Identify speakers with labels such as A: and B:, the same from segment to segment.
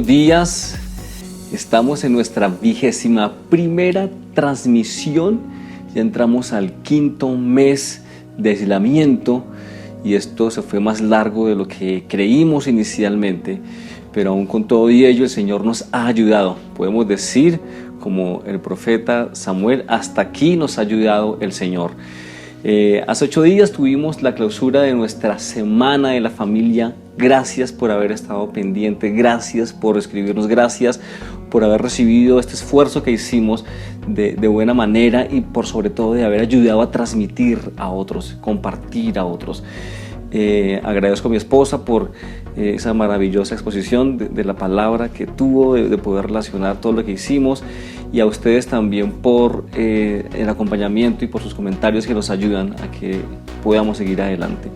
A: buenos días. Estamos en nuestra 21ª transmisión. Ya entramos al 5.º mes de aislamiento y esto se fue más largo de lo que creímos inicialmente, pero aún con todo y ello el Señor nos ha ayudado. Podemos decir, como el profeta Samuel, hasta aquí nos ha ayudado el Señor. Hace 8 días tuvimos la clausura de nuestra Semana de la Familia. Gracias por haber estado pendiente, gracias por escribirnos, gracias por haber recibido este esfuerzo que hicimos de buena manera y por sobre todo de haber ayudado a transmitir a otros, compartir a otros. Agradezco a mi esposa por esa maravillosa exposición de la palabra que tuvo, de poder relacionar todo lo que hicimos, y a ustedes también por el acompañamiento y por sus comentarios que nos ayudan a que podamos seguir adelante.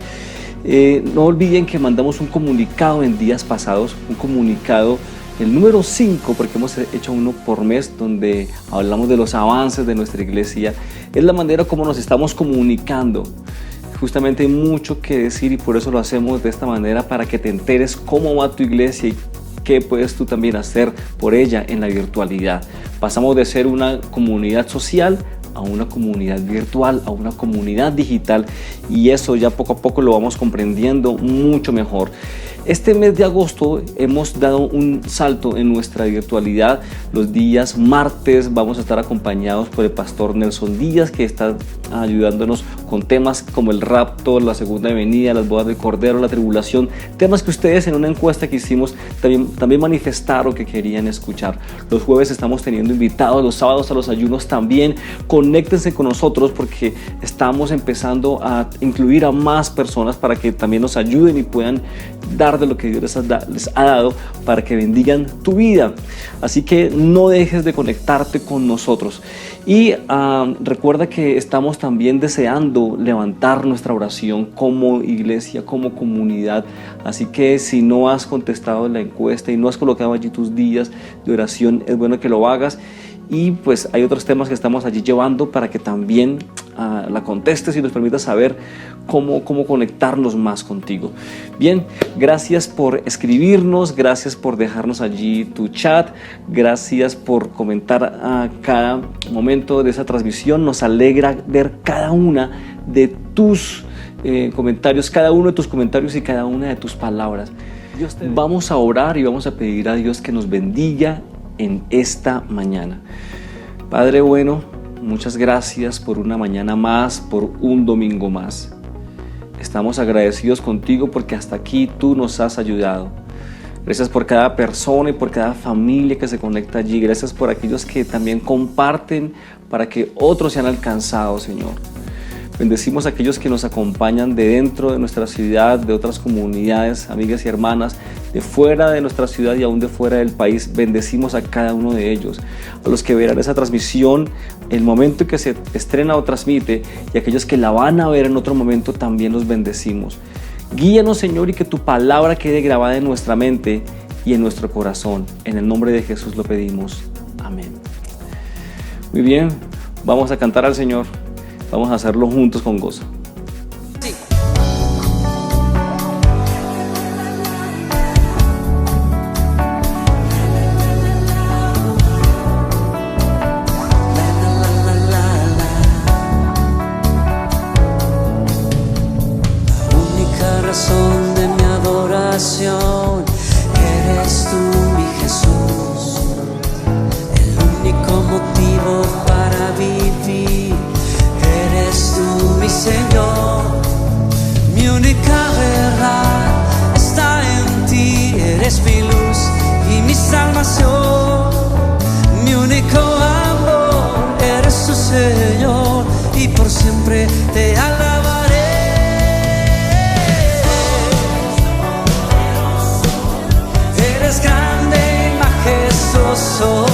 A: No olviden que mandamos un comunicado en días pasados, un comunicado, el número 5, porque hemos hecho uno por mes, donde hablamos de los avances de nuestra iglesia. Es la manera como nos estamos comunicando. Justamente hay mucho que decir y por eso lo hacemos de esta manera, para que te enteres cómo va tu iglesia y qué puedes tú también hacer por ella en la virtualidad. Pasamos de ser una comunidad social a una comunidad virtual, a una comunidad digital, y eso ya poco a poco lo vamos comprendiendo mucho mejor. Este mes de agosto hemos dado un salto en nuestra virtualidad. Los días martes vamos a estar acompañados por el pastor Nelson Díaz, que está ayudándonos con temas como el rapto, la segunda venida, las bodas del Cordero, la tribulación, temas que ustedes en una encuesta que hicimos también manifestaron que querían escuchar. Los jueves estamos teniendo invitados, los sábados a los ayunos también. Conéctense con nosotros porque estamos empezando a incluir a más personas para que también nos ayuden y puedan dar de lo que Dios les ha dado para que bendigan tu vida. Así que no dejes de conectarte con nosotros. Y recuerda que estamos también deseando levantar nuestra oración como iglesia, como comunidad. Así que si no has contestado la encuesta y no has colocado allí tus días de oración, es bueno que lo hagas. Y pues hay otros temas que estamos allí llevando para que también la contestes y nos permitas saber cómo conectarnos más contigo. Bien, gracias por escribirnos, gracias por dejarnos allí tu chat, gracias por comentar a cada momento de esa transmisión. Nos alegra ver cada una de tus comentarios, cada uno de tus comentarios y cada una de tus palabras. Vamos a orar y vamos a pedir a Dios que nos bendiga en esta mañana. Padre bueno, muchas gracias por una mañana más, por un domingo más. Estamos agradecidos contigo porque hasta aquí tú nos has ayudado. Gracias por cada persona y por cada familia que se conecta allí. Gracias por aquellos que también comparten para que otros sean alcanzados, Señor. Bendecimos a aquellos que nos acompañan de dentro de nuestra ciudad, de otras comunidades, amigas y hermanas, de fuera de nuestra ciudad y aún de fuera del país. Bendecimos a cada uno de ellos, a los que verán esa transmisión, el momento en que se estrena o transmite, y aquellos que la van a ver en otro momento también los bendecimos. Guíanos, Señor, y que tu palabra quede grabada en nuestra mente y en nuestro corazón. En el nombre de Jesús lo pedimos. Amén. Muy bien, vamos a cantar al Señor. Vamos a hacerlo juntos con gozo. Sí.
B: La única razón de mi adoración eres tú, mi Jesús. El único motivo para vivir eres tú, mi Señor. Mi única verdad está en ti. Eres mi luz y mi salvación. Mi único amor eres tu Señor, y por siempre te alabaré. Eres grande y majestuoso.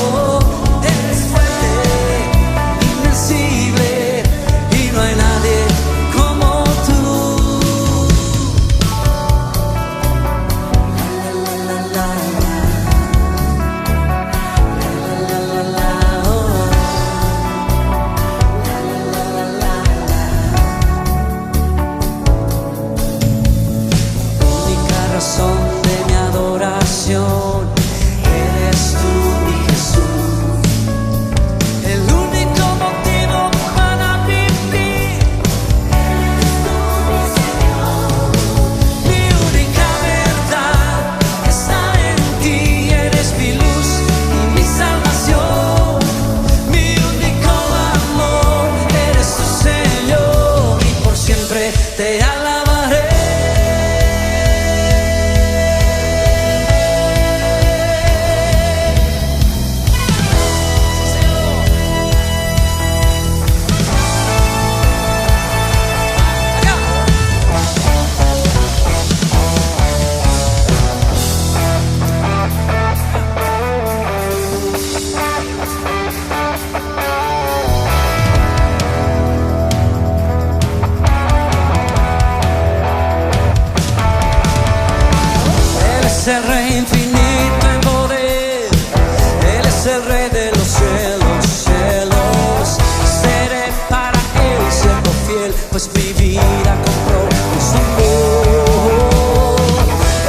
B: el Rey de los cielos, cielos. Seré para Él siervo fiel, pues mi vida compró con su amor.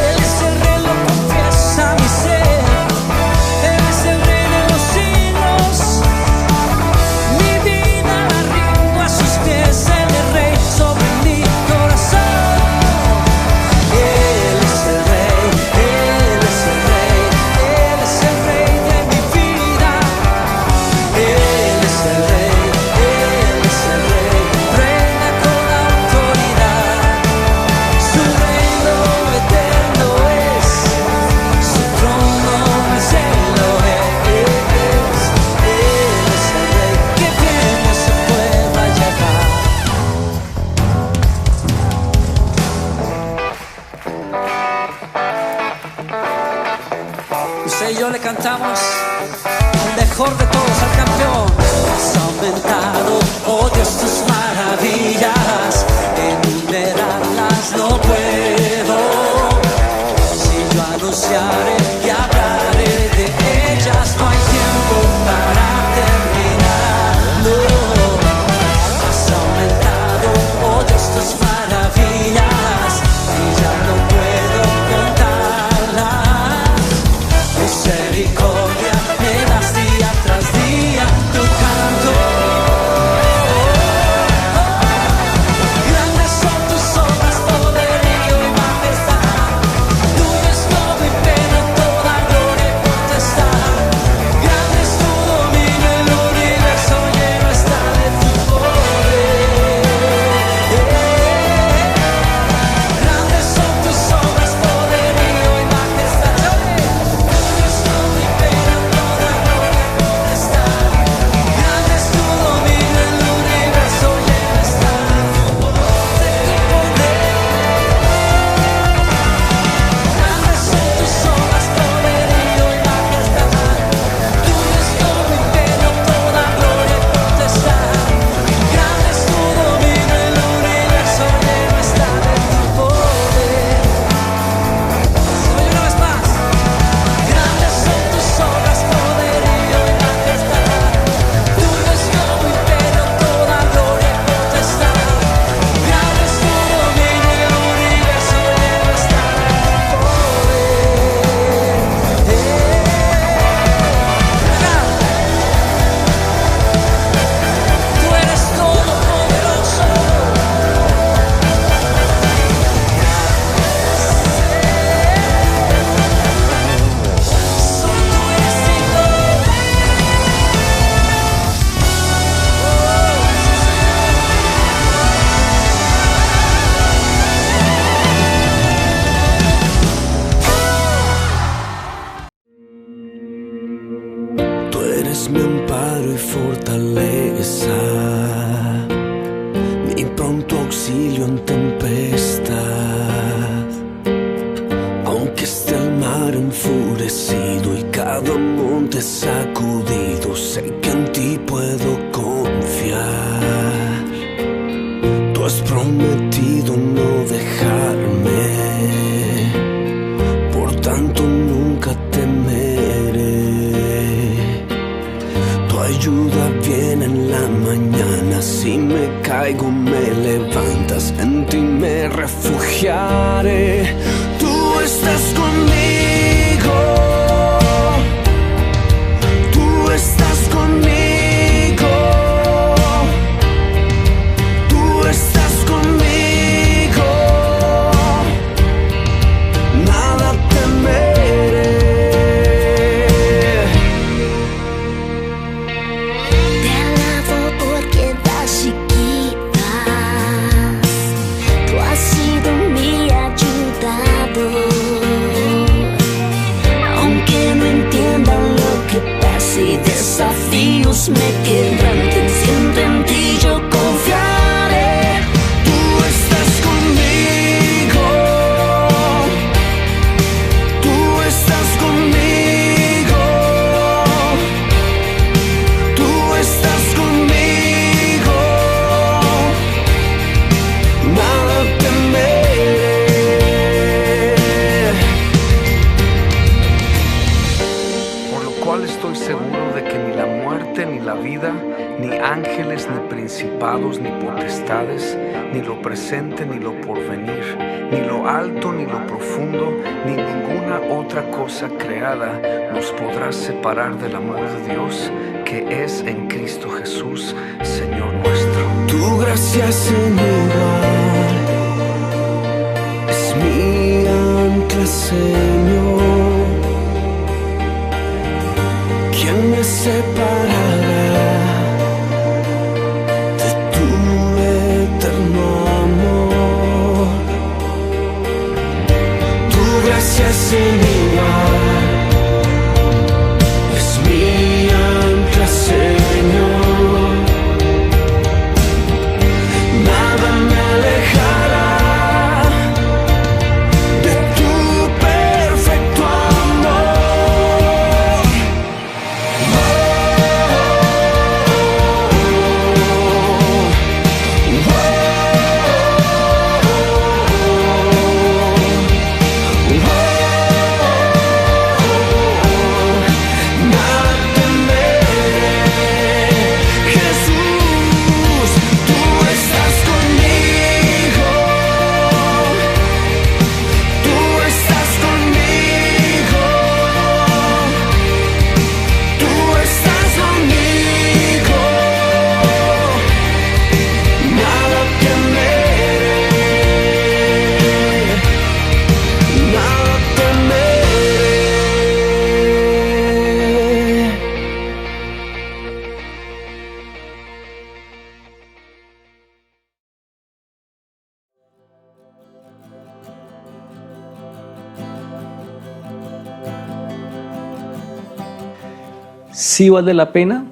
B: Él es el Rey, lo confiesa mi ser. Él es el Rey de los siglos. Mi vida la rindo a sus pies. Él es Rey sobre mi corazón. Él es el Rey, Él es el Rey, Él es el Rey de mi vida. Él es el Rey, Él es el Rey, reina con autoridad. Su reino eterno es, su trono en el cielo es. Él es el Rey que viene a su pueblo a llevar. Usted y yo le cantamos el mejor de todos al campeón. Has aumentado, oh Dios, tus maravillas, enumerarlas no puedo. Si yo anunciaré y hablaré de ellas, no hay tiempo para terminarlo. Has aumentado, oh Dios, tus maravillas, y ya no puedo contarlas. Misericordia me das día tras día, tu canto. Grandes son tus obras, poderío y majestad. Tuyo es todo imperio, toda gloria y potestad. Grande es tu dominio, el universo lleno está de tu poder. Grandes son tus obras, poderío y majestad. Tuyo es todo imperio, toda gloria y potestad. Grande es tu dominio, el universo lleno está de tu poder. Grandes son tus obras, poderío y majestad. Tuyo es todo imperio, toda gloria y potestad. Grande es tu dominio, el universo lleno está de tu poder. Se oye una vez más. Grandes son tus obras, poderío y majestad. Tuyo es todo imperio, toda gloria y potestad. Grande es tu dominio, el universo lleno está de tu poder. Tú eres todopoderoso. Solo tú eres digno.
C: Tú eres mi amparo y fortaleza, mi pronto auxilio en tempestad. Aunque esté el mar enfurecido y cada monte sacudido, sé que en ti puedo confiar. Tú has prometido no dejarme, por tanto nunca temeré. Tu ayuda viene en la mañana, si me caigo me levantas, en ti me refugiaré. Tú estás conmigo, tú estás conmigo, tú estás conmigo, nada temeré.
D: Te alabo porque das y quitas. Tú has sido mi ayudador. Aunque no entiendan lo que pasa y desafíos me quebranten, siento en ti yo confiaré.
C: Tú estás conmigo, tú estás conmigo, tú estás conmigo, nada temeré. Por lo cual cual estoy seguro de que ni la muerte, ni la vida, ni ángeles, ni principados, ni potestades, ni lo presente, ni lo porvenir, ni lo alto, ni lo profundo, ni ninguna otra cosa creada nos podrá separar del amor de Dios que es en Cristo Jesús, Señor nuestro.
B: Tu gracia, Señor, es mi ancla, Señor. ¿Quién me separará de tu eterno amor? Tu gracia, Señor, es mi ancla, Señor. Nada me alejará de tu perfecto amor.
A: ¿Sí vale la pena?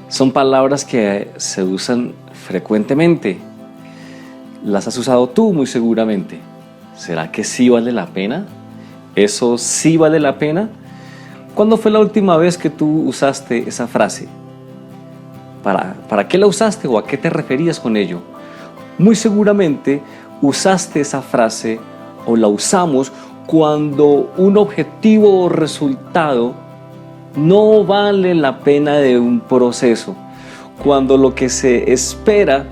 A: Son palabras que se usan frecuentemente. Las has usado tú muy seguramente. ¿Será que sí vale la pena? ¿Eso sí vale la pena? ¿Cuándo fue la última vez que tú usaste esa frase? ¿Para qué la usaste o a qué te referías con ello? Muy seguramente usaste esa frase o la usamos cuando un objetivo o resultado no vale la pena de un proceso, cuando lo que se espera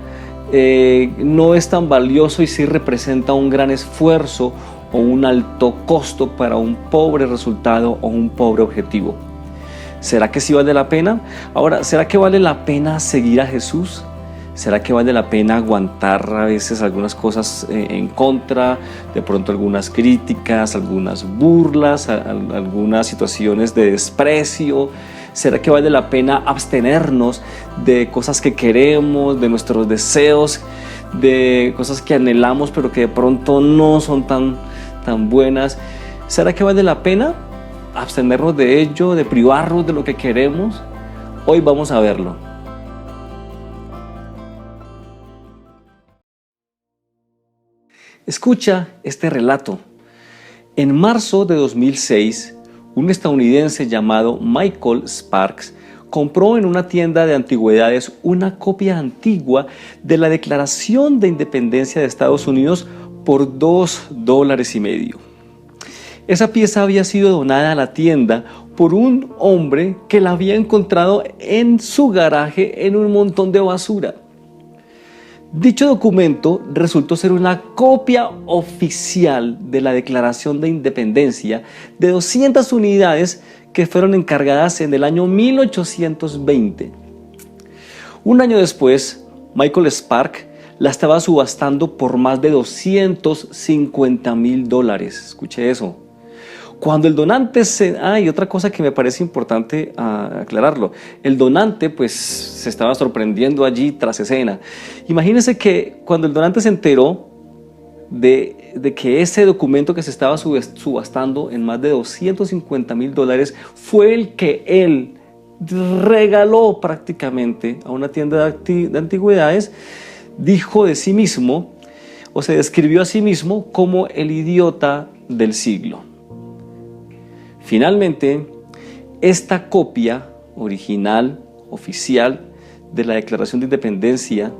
A: no es tan valioso y sí representa un gran esfuerzo o un alto costo para un pobre resultado o un pobre objetivo. ¿Será que sí vale la pena? Ahora, ¿será que vale la pena seguir a Jesús? ¿Será que vale la pena aguantar a veces algunas cosas en contra, de pronto algunas críticas, algunas burlas, algunas situaciones de desprecio? ¿Será que vale la pena abstenernos de cosas que queremos, de nuestros deseos, de cosas que anhelamos pero que de pronto no son tan buenas? ¿Será que vale la pena abstenernos de ello, de privarnos de lo que queremos? Hoy vamos a verlo. Escucha este relato. En marzo de 2006, un estadounidense llamado Michael Sparks compró en una tienda de antigüedades una copia antigua de la Declaración de Independencia de Estados Unidos por $2.50. Esa pieza había sido donada a la tienda por un hombre que la había encontrado en su garaje en un montón de basura. Dicho documento resultó ser una copia oficial de la Declaración de Independencia de 200 unidades que fueron encargadas en el año 1820. Un año después, Michael Sparks la estaba subastando por más de $250,000. Escuche eso. Cuando el donante y otra cosa que me parece importante aclararlo, el donante pues se estaba sorprendiendo allí tras escena. Imagínense que cuando el donante se enteró de que ese documento que se estaba subastando en más de $250,000 fue el que él regaló prácticamente a una tienda de antigüedades, dijo de sí mismo, o se describió a sí mismo como el idiota del siglo. Finalmente, esta copia original, oficial, de la Declaración de Independencia,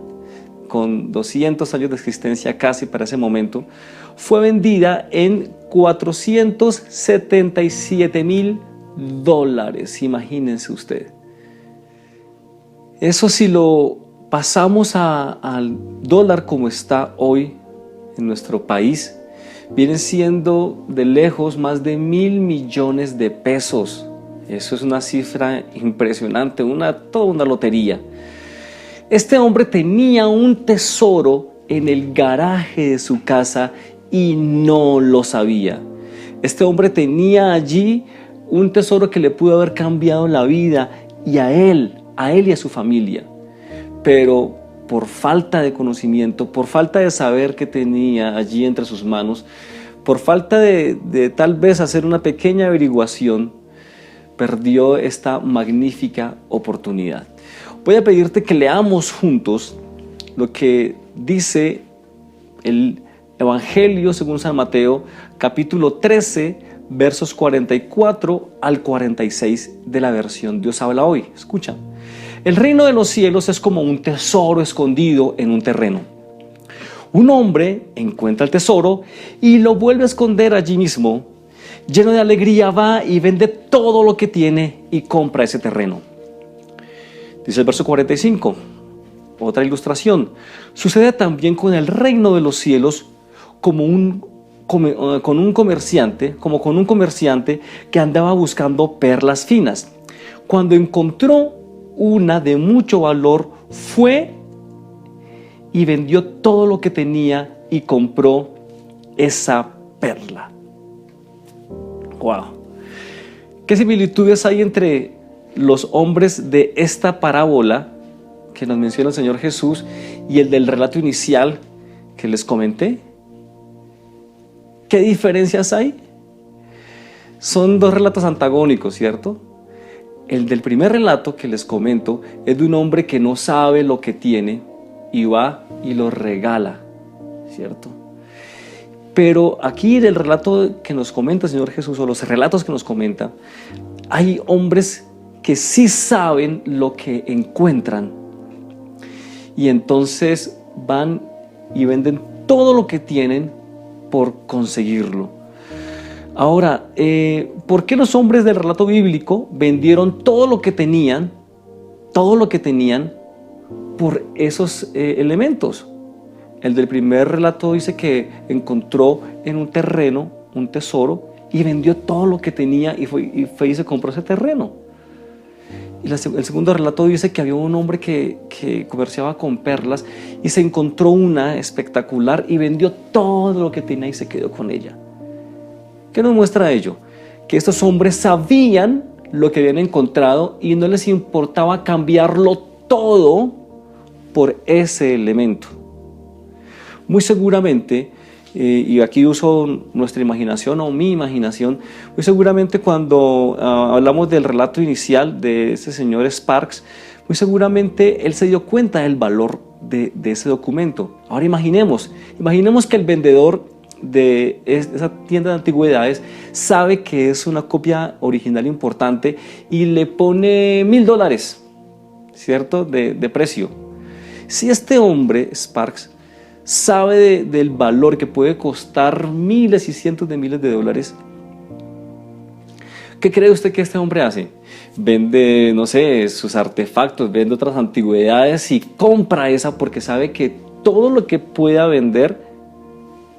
A: con 200 años de existencia casi para ese momento, fue vendida en $477,000. dólares, imagínense usted. Eso si lo pasamos al dólar como está hoy en nuestro país, vienen siendo de lejos más de 1.000 millones de pesos. Eso es una cifra impresionante, toda una lotería. Este hombre tenía un tesoro en el garaje de su casa y no lo sabía. Este hombre tenía allí un tesoro que le pudo haber cambiado la vida y a él y a su familia. Pero por falta de conocimiento, por falta de saber qué tenía allí entre sus manos, por falta de tal vez hacer una pequeña averiguación, perdió esta magnífica oportunidad. Voy a pedirte que leamos juntos lo que dice el Evangelio según San Mateo, capítulo 13, versos 44 al 46 de la versión Dios habla hoy. Escucha. El reino de los cielos es como un tesoro escondido en un terreno. Un hombre encuentra el tesoro y lo vuelve a esconder allí mismo. Lleno de alegría va y vende todo lo que tiene y compra ese terreno. Dice el verso 45, otra ilustración. Sucede también con el reino de los cielos como con un comerciante que andaba buscando perlas finas. Cuando encontró una de mucho valor, fue y vendió todo lo que tenía y compró esa perla. ¡Wow! ¿Qué similitudes hay entre los hombres de esta parábola que nos menciona el Señor Jesús y el del relato inicial que les comenté? ¿Qué diferencias hay? Son dos relatos antagónicos, ¿cierto? El del primer relato que les comento es de un hombre que no sabe lo que tiene y va y lo regala, ¿cierto? Pero aquí del relato que nos comenta el Señor Jesús, o los relatos que nos comenta, hay hombres que sí saben lo que encuentran y entonces van y venden todo lo que tienen por conseguirlo. Ahora, ¿por qué los hombres del relato bíblico vendieron todo lo que tenían por esos elementos? El del primer relato dice que encontró en un terreno un tesoro y vendió todo lo que tenía y fue y se compró ese terreno. Y el segundo relato dice que había un hombre que comerciaba con perlas y se encontró una espectacular y vendió todo lo que tenía y se quedó con ella. ¿Qué nos muestra ello? Que estos hombres sabían lo que habían encontrado y no les importaba cambiarlo todo por ese elemento. Muy seguramente, y aquí uso nuestra imaginación o mi imaginación, muy seguramente cuando hablamos del relato inicial de ese señor Sparks, muy seguramente él se dio cuenta del valor de ese documento. Ahora imaginemos que el vendedor de esa tienda de antigüedades sabe que es una copia original importante y le pone $1,000, ¿cierto? De precio. Si este hombre, Sparks, sabe del valor que puede costar miles y cientos de miles de dólares, ¿qué cree usted que este hombre hace? Vende, no sé, sus artefactos, vende otras antigüedades y compra esa porque sabe que todo lo que pueda vender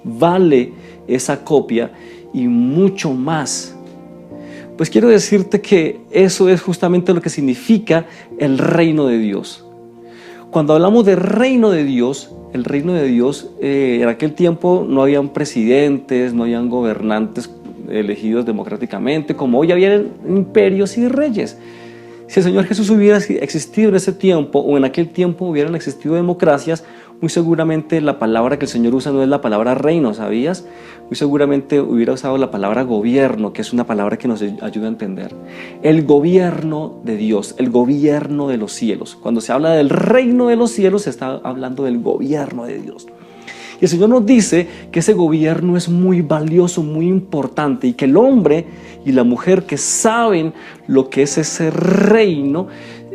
A: vale esa copia y mucho más. Pues quiero decirte que eso es justamente lo que significa el reino de Dios. Cuando hablamos de reino de Dios, el reino de Dios, en aquel tiempo no habían presidentes, no habían gobernantes elegidos democráticamente, como hoy habían imperios y reyes. Si el Señor Jesús hubiera existido en ese tiempo, o en aquel tiempo hubieran existido democracias, muy seguramente la palabra que el Señor usa no es la palabra reino, ¿sabías? Muy seguramente hubiera usado la palabra gobierno, que es una palabra que nos ayuda a entender. El gobierno de Dios, el gobierno de los cielos. Cuando se habla del reino de los cielos, se está hablando del gobierno de Dios. Y el Señor nos dice que ese gobierno es muy valioso, muy importante, y que el hombre y la mujer que saben lo que es ese reino,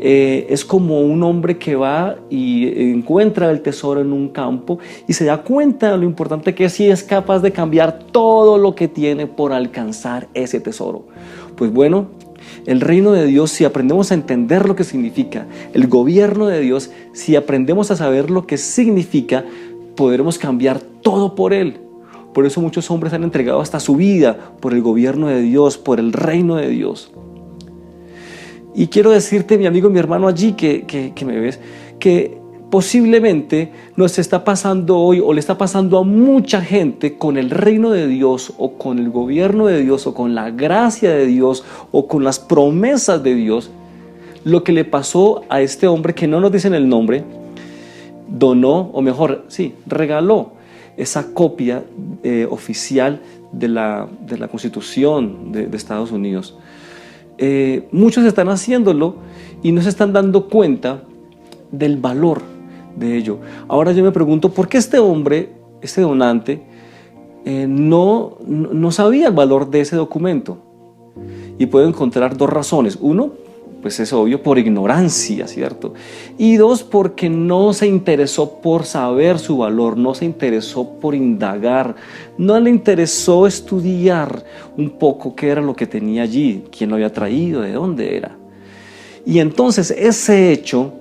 A: es como un hombre que va y encuentra el tesoro en un campo y se da cuenta de lo importante que es y es capaz de cambiar todo lo que tiene por alcanzar ese tesoro. Pues bueno, El reino de Dios, si aprendemos a entender lo que significa, el gobierno de Dios, si aprendemos a saber lo que significa, podremos cambiar todo por Él. Por eso muchos hombres han entregado hasta su vida por el gobierno de Dios, por el reino de Dios. Y quiero decirte, mi amigo, mi hermano allí que me ves, que posiblemente nos está pasando hoy o le está pasando a mucha gente con el reino de Dios o con el gobierno de Dios o con la gracia de Dios o con las promesas de Dios, lo que le pasó a este hombre que no nos dicen el nombre, donó, o mejor, sí, regaló esa copia oficial de la Constitución de Estados Unidos. Muchos están haciéndolo y no se están dando cuenta del valor de ello. Ahora yo me pregunto, ¿por qué este hombre, este donante, no sabía el valor de ese documento? Y puedo encontrar dos razones. Uno, pues es obvio, por ignorancia, ¿cierto? Y dos, porque no se interesó por saber su valor, no se interesó por indagar, no le interesó estudiar un poco qué era lo que tenía allí, quién lo había traído, de dónde era. Y entonces ese hecho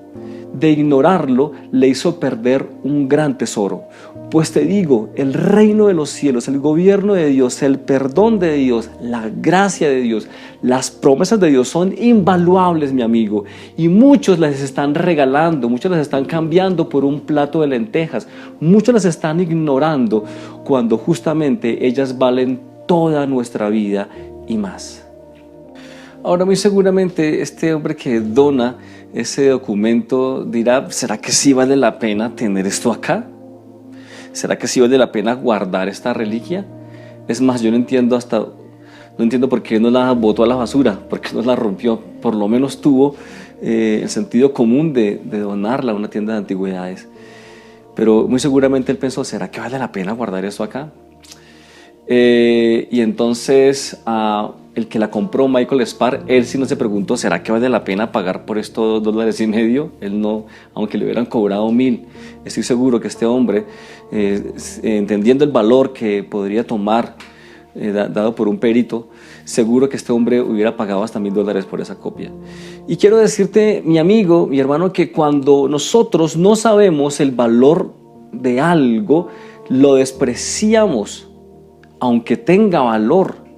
A: de ignorarlo le hizo perder un gran tesoro. Pues te digo, el reino de los cielos, el gobierno de Dios, el perdón de Dios, la gracia de Dios, las promesas de Dios son invaluables, mi amigo, y muchos las están regalando, muchos las están cambiando por un plato de lentejas, muchos las están ignorando cuando justamente ellas valen toda nuestra vida y más. Ahora, muy seguramente este hombre que dona ese documento dirá, ¿será que sí vale la pena tener esto acá? ¿Será que sí vale la pena guardar esta reliquia? Es más, yo no entiendo por qué no la botó a la basura, por qué no la rompió. Por lo menos tuvo el sentido común de donarla a una tienda de antigüedades. Pero muy seguramente él pensó, ¿será que vale la pena guardar esto acá? Y entonces el que la compró, Michael Spar, él sí no se preguntó, ¿será que vale la pena pagar por esto $2.50? Él no, aunque le hubieran cobrado 1,000. Estoy seguro que este hombre, entendiendo el valor que podría tomar, dado por un perito, seguro que este hombre hubiera pagado hasta $1,000 por esa copia. Y quiero decirte, mi amigo, mi hermano, que cuando nosotros no sabemos el valor de algo, lo despreciamos, aunque tenga valor.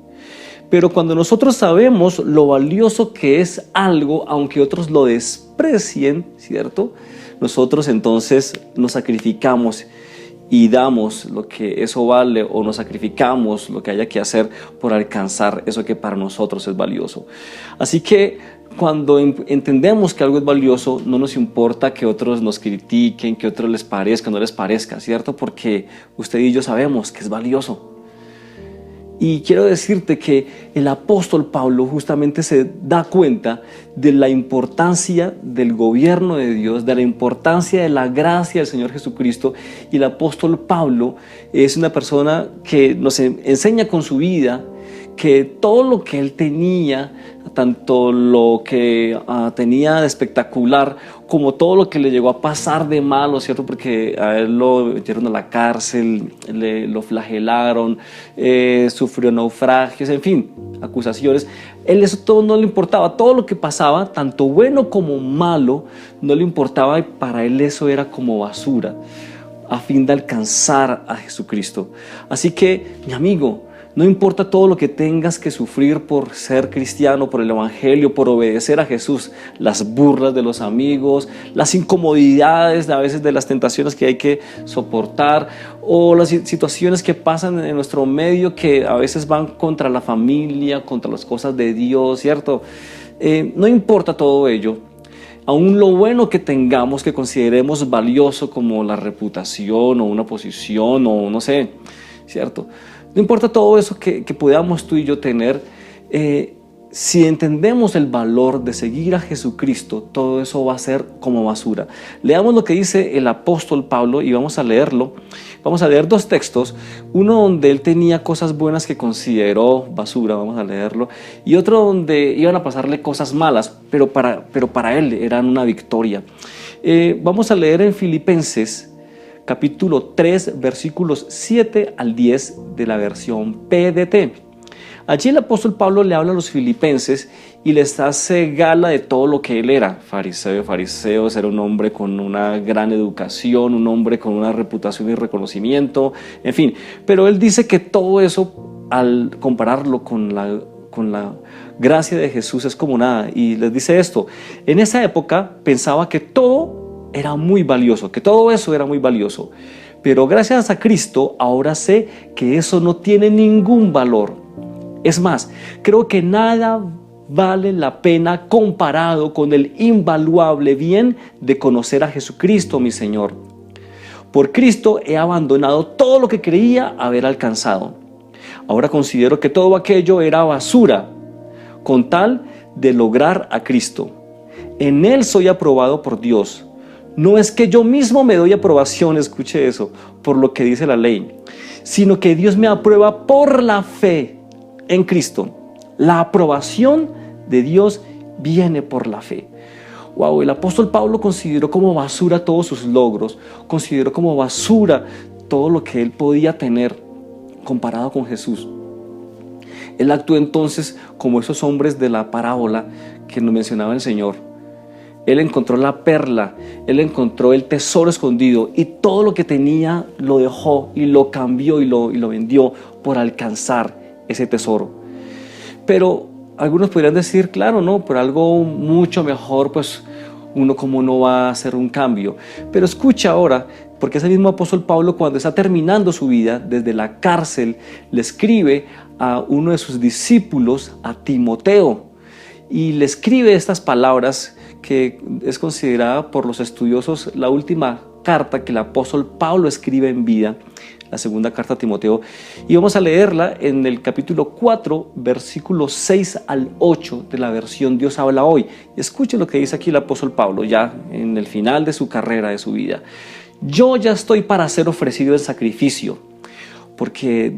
A: Pero cuando nosotros sabemos lo valioso que es algo, aunque otros lo desprecien, ¿cierto? Nosotros entonces nos sacrificamos y damos lo que eso vale, o nos sacrificamos lo que haya que hacer por alcanzar eso que para nosotros es valioso. Así que cuando entendemos que algo es valioso, no nos importa que otros nos critiquen, que otros les parezca, no les parezca, ¿cierto? Porque usted y yo sabemos que es valioso. Y quiero decirte que el apóstol Pablo justamente se da cuenta de la importancia del gobierno de Dios, de la importancia de la gracia del Señor Jesucristo. Y el apóstol Pablo es una persona que nos enseña con su vida que todo lo que él tenía, tanto lo que tenía de espectacular como todo lo que le llegó a pasar de malo, ¿cierto? Porque a él lo metieron a la cárcel, lo flagelaron, sufrió naufragios, en fin, acusaciones. Él eso todo no le importaba, todo lo que pasaba, tanto bueno como malo, no le importaba, y para él eso era como basura, a fin de alcanzar a Jesucristo. Así que, mi amigo, no importa todo lo que tengas que sufrir por ser cristiano, por el evangelio, por obedecer a Jesús, las burlas de los amigos, las incomodidades a veces de las tentaciones que hay que soportar, o las situaciones que pasan en nuestro medio que a veces van contra la familia, contra las cosas de Dios, ¿cierto? No importa todo ello. Aún lo bueno que tengamos, que consideremos valioso, como la reputación o una posición o no sé, ¿cierto? No importa todo eso que podamos tú y yo tener, si entendemos el valor de seguir a Jesucristo, todo eso va a ser como basura. Leamos lo que dice el apóstol Pablo y vamos a leerlo. Vamos a leer dos textos, uno donde él tenía cosas buenas que consideró basura, vamos a leerlo, y otro donde iban a pasarle cosas malas, pero para él eran una victoria. Vamos a leer en Filipenses capítulo 3, versículos 7 al 10 de la versión PDT. Allí el apóstol Pablo le habla a los filipenses y les hace gala de todo lo que él era. Fariseo, era un hombre con una gran educación, un hombre con una reputación y reconocimiento, en fin. Pero él dice que todo eso, al compararlo con la gracia de Jesús, es como nada. Y les dice esto: en esa época pensaba que todo era muy valioso, que todo eso era muy valioso. Pero gracias a Cristo ahora sé que eso no tiene ningún valor. Es más, creo que nada vale la pena comparado con el invaluable bien de conocer a Jesucristo, mi Señor. Por Cristo he abandonado todo lo que creía haber alcanzado. Ahora considero que todo aquello era basura, con tal de lograr a Cristo. En Él soy aprobado por Dios. No es que yo mismo me doy aprobación, escuche eso, por lo que dice la ley, sino que Dios me aprueba por la fe en Cristo. La aprobación de Dios viene por la fe. Wow, el apóstol Pablo consideró como basura todos sus logros, consideró como basura todo lo que él podía tener comparado con Jesús. Él actuó entonces como esos hombres de la parábola que nos mencionaba el Señor. Él encontró la perla, él encontró el tesoro escondido y todo lo que tenía lo dejó y lo cambió y lo vendió por alcanzar ese tesoro. Pero algunos podrían decir, claro, no, por algo mucho mejor, pues uno como no va a hacer un cambio. Pero escucha ahora, porque ese mismo apóstol Pablo, cuando está terminando su vida desde la cárcel, le escribe a uno de sus discípulos, a Timoteo, y le escribe estas palabras que es considerada por los estudiosos la última carta que el apóstol Pablo escribe en vida, la segunda carta a Timoteo, y vamos a leerla en el capítulo 4, versículos 6 al 8 de la versión Dios habla hoy. Escuchen lo que dice aquí el apóstol Pablo, ya en el final de su carrera, de su vida. Yo ya estoy para ser ofrecido en sacrificio, porque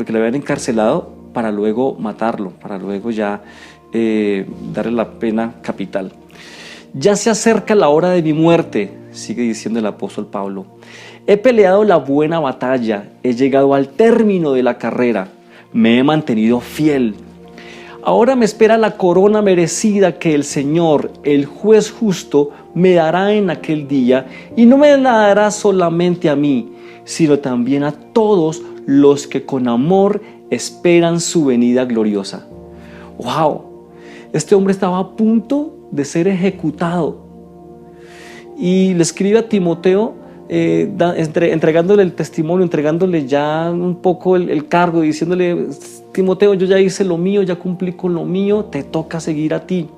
A: le habían encarcelado para luego matarlo, para luego ya darle la pena capital. Ya se acerca la hora de mi muerte, sigue diciendo el apóstol Pablo. He peleado la buena batalla, he llegado al término de la carrera, me he mantenido fiel. Ahora me espera la corona merecida que el Señor, el juez justo, me dará en aquel día, y no me la dará solamente a mí, sino también a todos los que con amor esperan su venida gloriosa. ¡Wow! Este hombre estaba a punto de ser ejecutado y le escribe a Timoteo entregándole el testimonio, entregándole ya un poco el cargo, diciéndole: Timoteo, yo ya hice lo mío, ya cumplí con lo mío, te toca seguir a ti.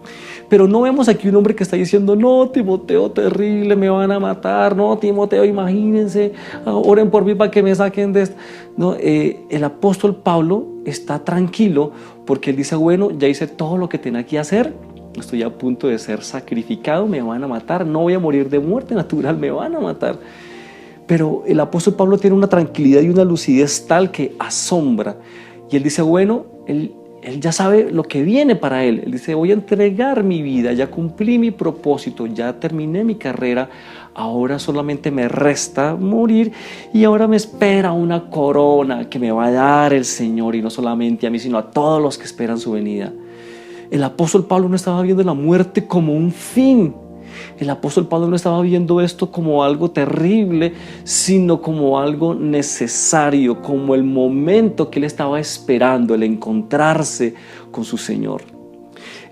A: Pero no vemos aquí un hombre que está diciendo: no, Timoteo, terrible, me van a matar, no, Timoteo, imagínense, oren por mí para que me saquen de esto. No, el apóstol Pablo está tranquilo porque él dice: bueno, ya hice todo lo que tenía que hacer, estoy a punto de ser sacrificado, me van a matar, no voy a morir de muerte natural, me van a matar. Pero el apóstol Pablo tiene una tranquilidad y una lucidez tal que asombra. Y él dice: bueno, él ya sabe lo que viene para él. Él dice: voy a entregar mi vida, ya cumplí mi propósito, ya terminé mi carrera, ahora solamente me resta morir y ahora me espera una corona que me va a dar el Señor, y no solamente a mí, sino a todos los que esperan su venida. El apóstol Pablo no estaba viendo la muerte como un fin. El apóstol Pablo no estaba viendo esto como algo terrible, sino como algo necesario, como el momento que él estaba esperando, el encontrarse con su Señor.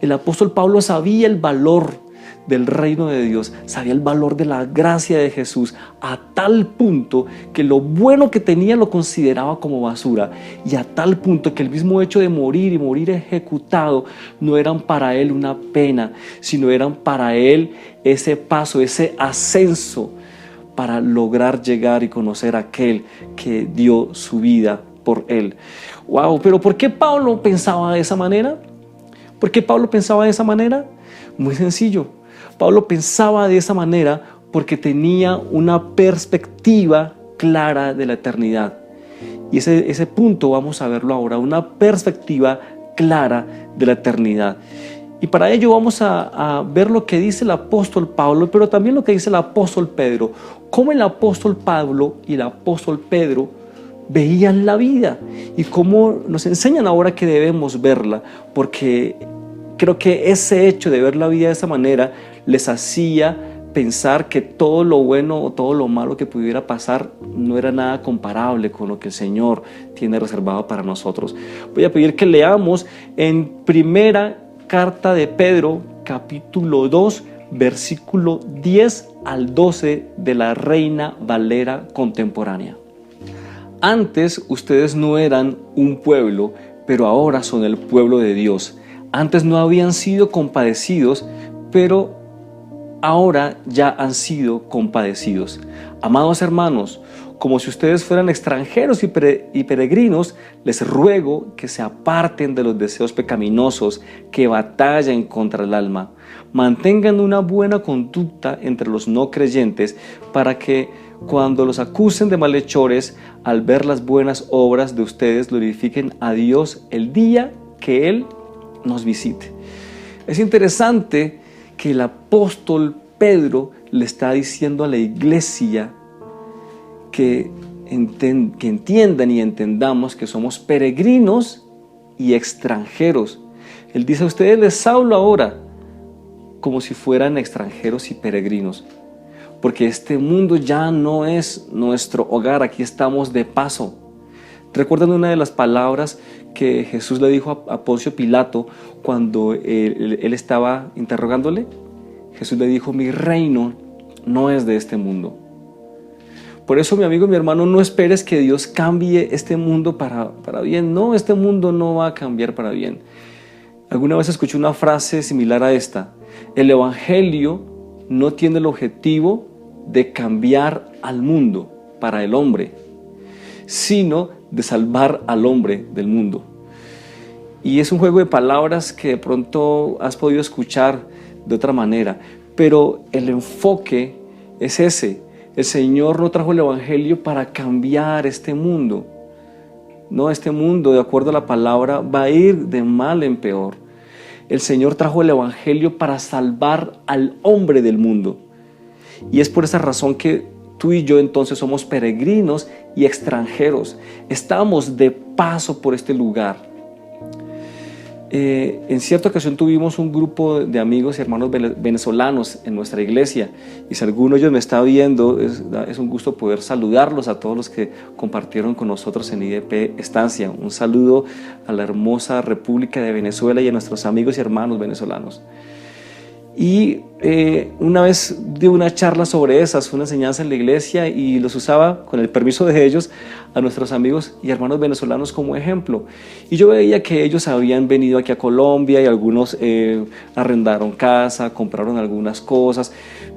A: El apóstol Pablo sabía el valor del reino de Dios, sabía el valor de la gracia de Jesús, a tal punto que lo bueno que tenía lo consideraba como basura, y a tal punto que el mismo hecho de morir y morir ejecutado no eran para él una pena, sino eran para él ese paso, ese ascenso para lograr llegar y conocer a aquel que dio su vida por él. Wow, pero ¿por qué Pablo pensaba de esa manera? ¿Por qué Pablo pensaba de esa manera? Muy sencillo. Pablo pensaba de esa manera porque tenía una perspectiva clara de la eternidad. Y ese punto vamos a verlo ahora, una perspectiva clara de la eternidad. Y para ello vamos a ver lo que dice el apóstol Pablo, pero también lo que dice el apóstol Pedro. Cómo el apóstol Pablo y el apóstol Pedro veían la vida y cómo nos enseñan ahora que debemos verla, porque creo que ese hecho de ver la vida de esa manera les hacía pensar que todo lo bueno o todo lo malo que pudiera pasar no era nada comparable con lo que el Señor tiene reservado para nosotros. Voy a pedir que leamos en primera carta de Pedro, capítulo 2, versículo 10 al 12 de la Reina Valera contemporánea. Antes ustedes no eran un pueblo, pero ahora son el pueblo de Dios. Antes no habían sido compadecidos, pero ahora ya han sido compadecidos. Amados hermanos, como si ustedes fueran extranjeros y peregrinos, les ruego que se aparten de los deseos pecaminosos que batallan contra el alma. Mantengan una buena conducta entre los no creyentes para que cuando los acusen de malhechores, al ver las buenas obras de ustedes, glorifiquen a Dios el día que Él nos visite. Es interesante que el apóstol Pedro le está diciendo a la iglesia que entiendan y entendamos que somos peregrinos y extranjeros. Él dice: a ustedes les hablo ahora como si fueran extranjeros y peregrinos, porque este mundo ya no es nuestro hogar, aquí estamos de paso. ¿Recuerdan una de las palabras que Jesús le dijo a Poncio Pilato cuando él estaba interrogándole? Jesús le dijo: mi reino no es de este mundo. Por eso, mi amigo, mi hermano, no esperes que Dios cambie este mundo para bien. No, este mundo no va a cambiar para bien. Alguna vez escuché una frase similar a esta: el evangelio no tiene el objetivo de cambiar al mundo para el hombre, sino de salvar al hombre del mundo. Y es un juego de palabras que de pronto has podido escuchar de otra manera, pero el enfoque es ese. El Señor no trajo el evangelio para cambiar este mundo. No, este mundo, de acuerdo a la palabra, va a ir de mal en peor. El Señor trajo el evangelio para salvar al hombre del mundo. Y es por esa razón que tú y yo entonces somos peregrinos y extranjeros. Estamos de paso por este lugar. En cierta ocasión tuvimos un grupo de amigos y hermanos venezolanos en nuestra iglesia, y si alguno de ellos me está viendo, es un gusto poder saludarlos a todos los que compartieron con nosotros en IDP Estancia. Un saludo a la hermosa República de Venezuela y a nuestros amigos y hermanos venezolanos. Y una vez di una charla sobre esas, una enseñanza en la iglesia, y los usaba, con el permiso de ellos, a nuestros amigos y hermanos venezolanos como ejemplo. Y yo veía que ellos habían venido aquí a Colombia y algunos arrendaron casa, compraron algunas cosas,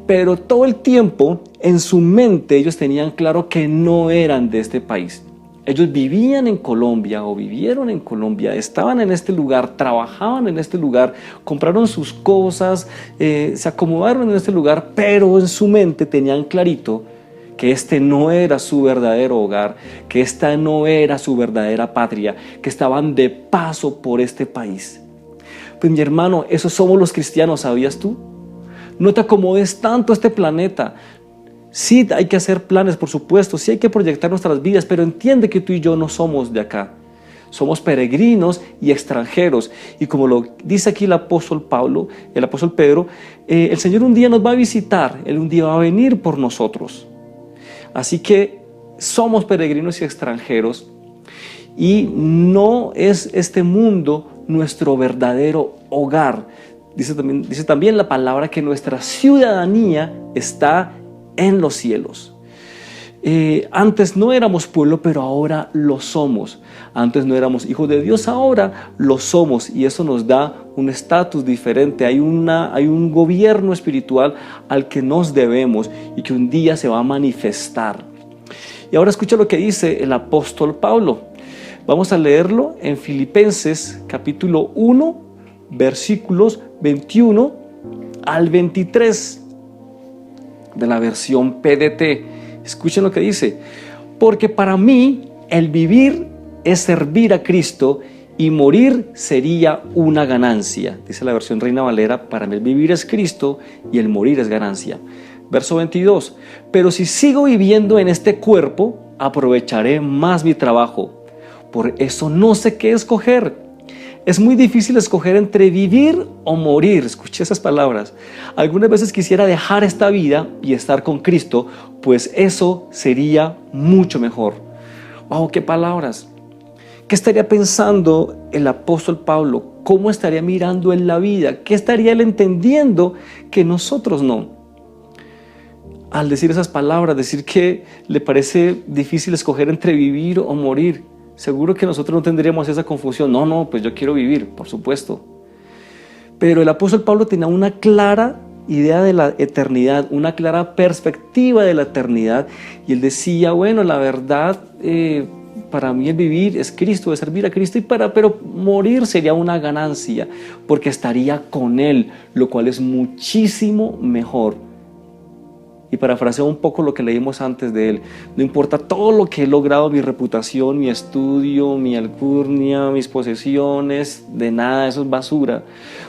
A: pero todo el tiempo en su mente ellos tenían claro que no eran de este país. Ellos vivían en Colombia o vivieron en Colombia, estaban en este lugar, trabajaban en este lugar, compraron sus cosas, se acomodaron en este lugar, pero en su mente tenían clarito que este no era su verdadero hogar, que esta no era su verdadera patria, que estaban de paso por este país. Pues mi hermano, esos somos los cristianos, ¿sabías tú? No te acomodes tanto a este planeta. Sí hay que hacer planes, por supuesto, sí hay que proyectar nuestras vidas, pero entiende que tú y yo no somos de acá. Somos peregrinos y extranjeros. Y como lo dice aquí el apóstol Pedro, el Señor un día nos va a visitar, Él un día va a venir por nosotros. Así que somos peregrinos y extranjeros, y no es este mundo nuestro verdadero hogar. Dice también la palabra que nuestra ciudadanía está en los cielos. Antes no éramos pueblo, pero ahora lo somos. Antes no éramos hijos de Dios, ahora lo somos, y eso nos da un estatus diferente. Hay un gobierno espiritual al que nos debemos y que un día se va a manifestar. Y ahora escucha lo que dice el apóstol Pablo. Vamos a leerlo en Filipenses capítulo 1, versículos 21 al 23 de la versión PDT. Escuchen lo que dice: porque para mí el vivir es servir a Cristo y morir sería una ganancia. Dice la versión Reina Valera: para mí el vivir es Cristo y el morir es ganancia. Verso 22: pero si sigo viviendo en este cuerpo, aprovecharé más mi trabajo. Por eso no sé qué escoger. Es muy difícil escoger entre vivir o morir. Escuché esas palabras. Algunas veces quisiera dejar esta vida y estar con Cristo, pues eso sería mucho mejor. ¡Wow! ¡Qué palabras! ¿Qué estaría pensando el apóstol Pablo? ¿Cómo estaría mirando en la vida? ¿Qué estaría él entendiendo que nosotros no? Al decir esas palabras, decir que le parece difícil escoger entre vivir o morir. Seguro que nosotros no tendríamos esa confusión. No, pues yo quiero vivir, por supuesto. Pero el apóstol Pablo tenía una clara idea de la eternidad, una clara perspectiva de la eternidad. Y él decía, bueno, la verdad, para mí el vivir es Cristo, es servir a Cristo, pero morir sería una ganancia, porque estaría con Él, lo cual es muchísimo mejor. Y parafraseo un poco lo que leímos antes de él. No importa todo lo que he logrado, mi reputación, mi estudio, mi alcurnia, mis posesiones, de nada, eso es basura.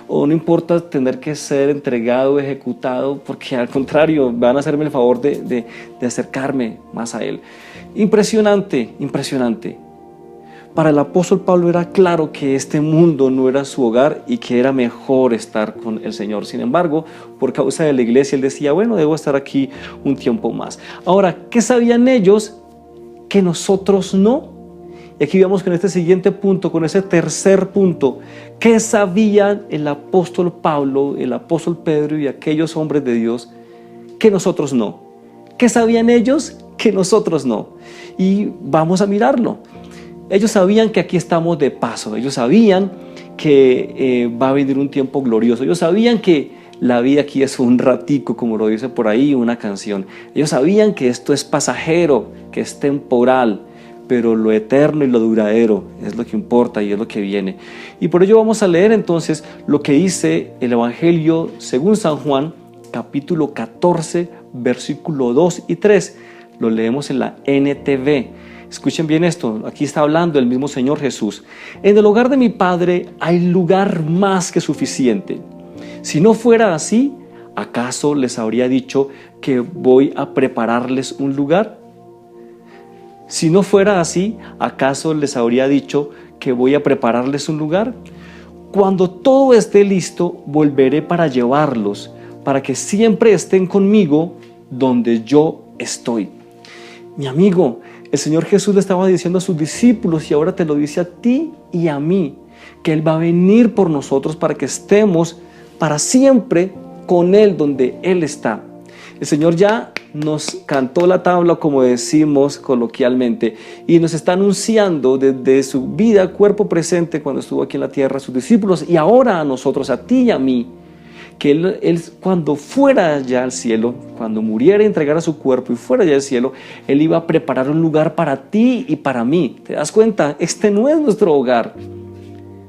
A: O no importa tener que ser entregado, ejecutado, porque al contrario, van a hacerme el favor de acercarme más a él. Impresionante, impresionante. Para el apóstol Pablo era claro que este mundo no era su hogar y que era mejor estar con el Señor. Sin embargo, por causa de la iglesia, él decía, bueno, debo estar aquí un tiempo más. Ahora, ¿qué sabían ellos que nosotros no? Y aquí vamos con este siguiente punto, con ese tercer punto. ¿Qué sabían el apóstol Pablo, el apóstol Pedro y aquellos hombres de Dios que nosotros no? ¿Qué sabían ellos que nosotros no? Y vamos a mirarlo. Ellos sabían que aquí estamos de paso, ellos sabían que va a venir un tiempo glorioso, ellos sabían que la vida aquí es un ratico, como lo dice por ahí una canción. Ellos sabían que esto es pasajero, que es temporal, pero lo eterno y lo duradero es lo que importa y es lo que viene. Y por ello vamos a leer entonces lo que dice el Evangelio según San Juan, capítulo 14, versículo 2 y 3. Lo leemos en la NTV. Escuchen bien esto, aquí está hablando el mismo Señor Jesús. En el hogar de mi Padre hay lugar más que suficiente. Si no fuera así, ¿acaso les habría dicho que voy a prepararles un lugar? Si no fuera así, ¿acaso les habría dicho que voy a prepararles un lugar? Cuando todo esté listo, volveré para llevarlos, para que siempre estén conmigo donde yo estoy. Mi amigo, el Señor Jesús le estaba diciendo a sus discípulos y ahora te lo dice a ti y a mí, que Él va a venir por nosotros para que estemos para siempre con Él donde Él está. El Señor ya nos cantó la tabla, como decimos coloquialmente, y nos está anunciando desde su vida, cuerpo presente cuando estuvo aquí en la tierra, a sus discípulos y ahora a nosotros, a ti y a mí, que él cuando fuera ya al cielo, cuando muriera y entregara su cuerpo y fuera ya al cielo, Él iba a preparar un lugar para ti y para mí. ¿Te das cuenta? Este no es nuestro hogar.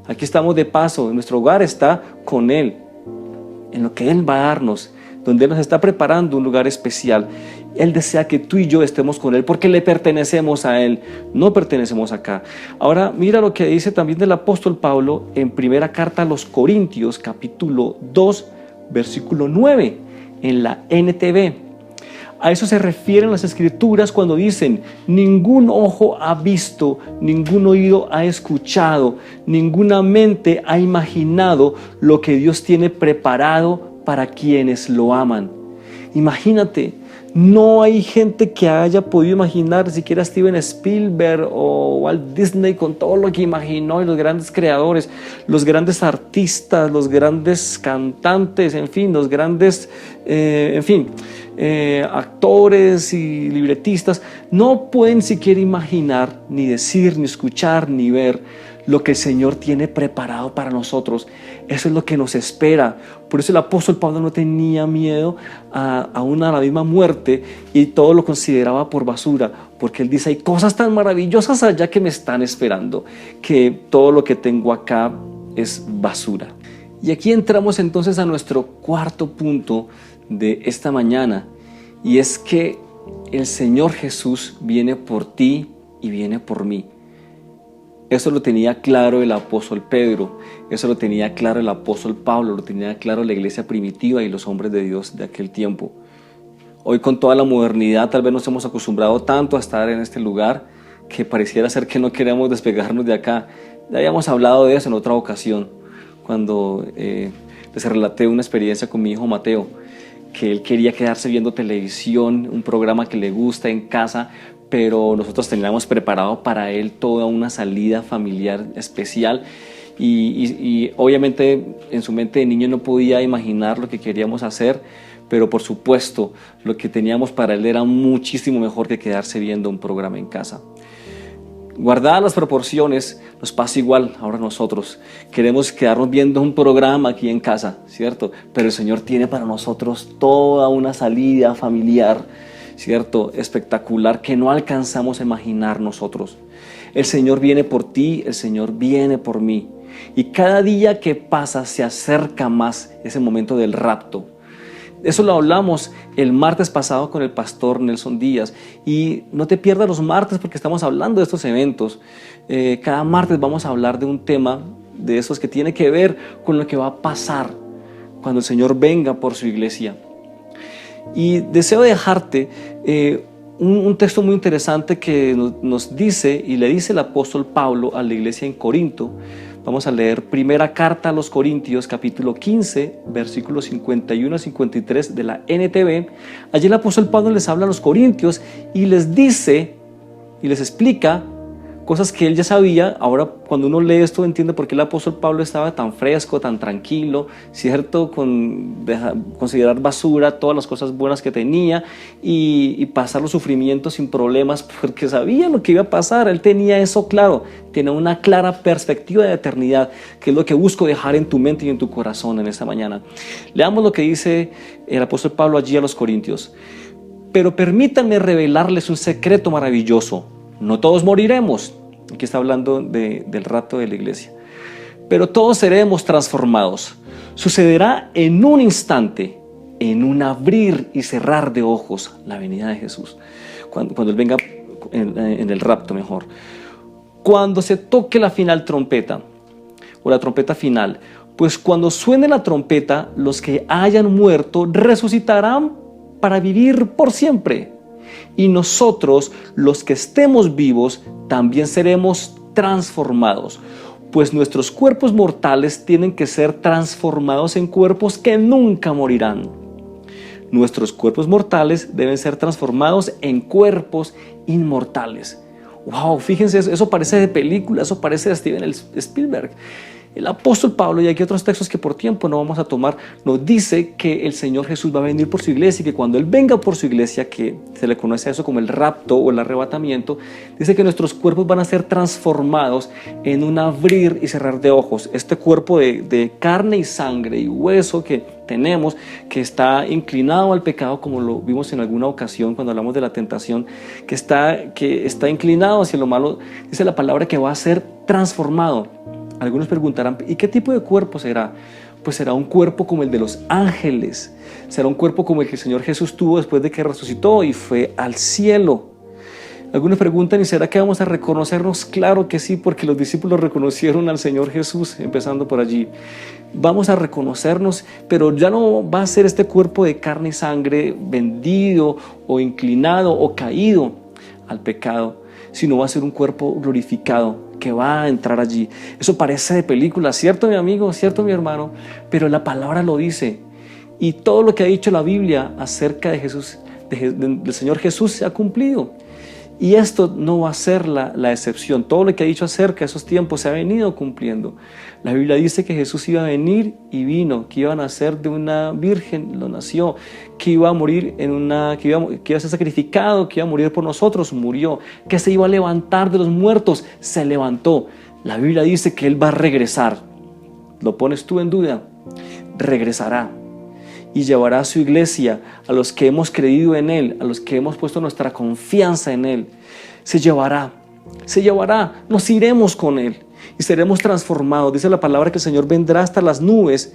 A: Aquí estamos de paso, nuestro hogar está con Él, en lo que Él va a darnos, donde Él nos está preparando un lugar especial. Él desea que tú y yo estemos con Él porque le pertenecemos a Él, no pertenecemos acá. Ahora mira lo que dice también del apóstol Pablo en primera carta a los Corintios, capítulo 2, versículo 9, en la NTV. A eso se refieren las escrituras cuando dicen: ningún ojo ha visto, ningún oído ha escuchado, ninguna mente ha imaginado lo que Dios tiene preparado para quienes lo aman. Imagínate, no hay gente que haya podido imaginar, siquiera Steven Spielberg o Walt Disney, con todo lo que imaginó, y los grandes creadores, los grandes artistas, los grandes cantantes, en fin, los grandes, actores y libretistas, no pueden siquiera imaginar, ni decir, ni escuchar, ni ver lo que el Señor tiene preparado para nosotros. Eso es lo que nos espera. Por eso el apóstol Pablo no tenía miedo aún a la misma muerte y todo lo consideraba por basura, porque él dice: hay cosas tan maravillosas allá que me están esperando, que todo lo que tengo acá es basura. Y aquí entramos entonces a nuestro cuarto punto de esta mañana, y es que el Señor Jesús viene por ti y viene por mí. Eso lo tenía claro el apóstol Pedro, eso lo tenía claro el apóstol Pablo, lo tenía claro la iglesia primitiva y los hombres de Dios de aquel tiempo. Hoy con toda la modernidad tal vez nos hemos acostumbrado tanto a estar en este lugar que pareciera ser que no queremos despegarnos de acá. Ya habíamos hablado de eso en otra ocasión, cuando les relaté una experiencia con mi hijo Mateo, que él quería quedarse viendo televisión, un programa que le gusta en casa, pero nosotros teníamos preparado para él toda una salida familiar especial y obviamente en su mente de niño no podía imaginar lo que queríamos hacer, pero por supuesto lo que teníamos para él era muchísimo mejor que quedarse viendo un programa en casa. Guardadas las proporciones, nos pasa igual ahora nosotros. Queremos quedarnos viendo un programa aquí en casa, ¿cierto? Pero el Señor tiene para nosotros toda una salida familiar, ¿cierto? Espectacular que no alcanzamos a imaginar nosotros. El Señor viene por ti, el Señor viene por mí. Y cada día que pasa se acerca más ese momento del rapto. Eso lo hablamos el martes pasado con el pastor Nelson Díaz, y no te pierdas los martes porque estamos hablando de estos eventos. Cada martes vamos a hablar de un tema de esos que tiene que ver con lo que va a pasar cuando el Señor venga por su iglesia. Y deseo dejarte un texto muy interesante que nos dice y le dice el apóstol Pablo a la iglesia en Corinto. Vamos a leer primera carta a los Corintios, capítulo 15, versículos 51 a 53 de la NTV. Allí el apóstol Pablo les habla a los corintios y les dice y les explica cosas que él ya sabía. Ahora cuando uno lee esto entiende por qué el apóstol Pablo estaba tan fresco, tan tranquilo, ¿cierto? Considerar basura todas las cosas buenas que tenía y pasar los sufrimientos sin problemas, porque sabía lo que iba a pasar. Él tenía eso claro, tiene una clara perspectiva de eternidad, que es lo que busco dejar en tu mente y en tu corazón en esta mañana. Leamos lo que dice el apóstol Pablo allí a los Corintios. Pero permítanme revelarles un secreto maravilloso. No todos moriremos. Aquí está hablando del rapto de la iglesia. Pero todos seremos transformados. Sucederá en un instante, en un abrir y cerrar de ojos, la venida de Jesús. Cuando Él venga en el rapto mejor. Cuando se toque la final trompeta, o la trompeta final, pues cuando suene la trompeta, los que hayan muerto resucitarán para vivir por siempre. Y nosotros, los que estemos vivos, también seremos transformados, pues nuestros cuerpos mortales tienen que ser transformados en cuerpos que nunca morirán. Nuestros cuerpos mortales deben ser transformados en cuerpos inmortales. Wow, fíjense, eso parece de película, eso parece de Steven Spielberg. El apóstol Pablo, y aquí otros textos que por tiempo no vamos a tomar, nos dice que el Señor Jesús va a venir por su iglesia y que cuando Él venga por su iglesia, que se le conoce a eso como el rapto o el arrebatamiento, dice que nuestros cuerpos van a ser transformados en un abrir y cerrar de ojos. Este cuerpo de carne y sangre y hueso que tenemos, que está inclinado al pecado, como lo vimos en alguna ocasión cuando hablamos de la tentación, que está inclinado hacia lo malo, dice la palabra que va a ser transformado. Algunos preguntarán, ¿y qué tipo de cuerpo será? Pues será un cuerpo como el de los ángeles, será un cuerpo como el que el Señor Jesús tuvo después de que resucitó y fue al cielo. Algunos preguntan, ¿y será que vamos a reconocernos? Claro que sí, porque los discípulos reconocieron al Señor Jesús, empezando por allí. Vamos a reconocernos, pero ya no va a ser este cuerpo de carne y sangre vendido o inclinado o caído al pecado, sino va a ser un cuerpo glorificado que va a entrar allí. Eso parece de película, ¿cierto, mi amigo? ¿Cierto, mi hermano? Pero la palabra lo dice. Y todo lo que ha dicho la Biblia acerca de Jesús, del Señor Jesús, se ha cumplido. Y esto no va a ser la excepción. Todo lo que ha dicho acerca de esos tiempos se ha venido cumpliendo. La Biblia dice que Jesús iba a venir y vino, que iba a nacer de una virgen, lo nació, que iba a morir que iba a ser sacrificado, que iba a morir por nosotros, murió, que se iba a levantar de los muertos, se levantó. La Biblia dice que Él va a regresar. ¿Lo pones tú en duda? Regresará y llevará a su iglesia, a los que hemos creído en Él, a los que hemos puesto nuestra confianza en Él. Se llevará, nos iremos con Él y seremos transformados. Dice la palabra que el Señor vendrá hasta las nubes